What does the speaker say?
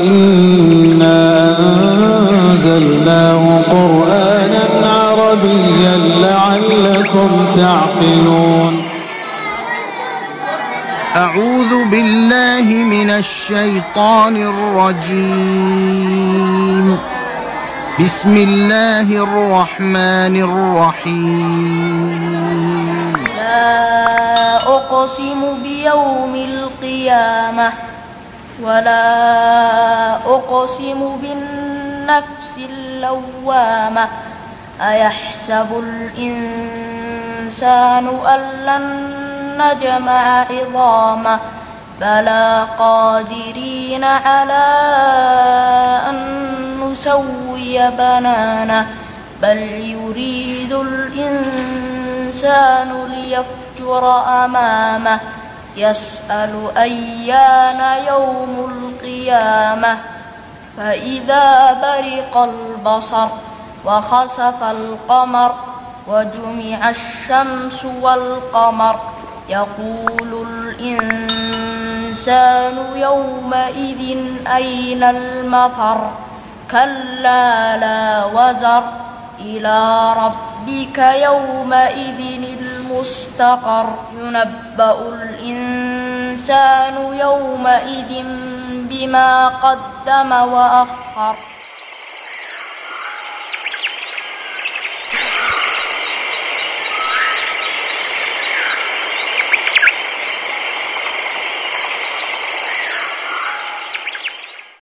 إنا أنزلناه قرآنا عربيا لعلكم تعقلون. أعوذ بالله من الشيطان الرجيم. بسم الله الرحمن الرحيم. لا أقسم بيوم القيامة ولا أقسم بالنفس اللوامة أيحسب الإنسان أن لن نجمع عظامه بلى قادرين على أن نسوي بنانه بل يريد الإنسان ليفجر أمامه يسأل أيان يوم القيامة فإذا برق البصر وخسف القمر وجمع الشمس والقمر يقول الإنسان يومئذ أين المفر كلا لا وزر إلى ربك يومئذ المستقر ينبأ الإنسان يومئذ بما قدم وأخر.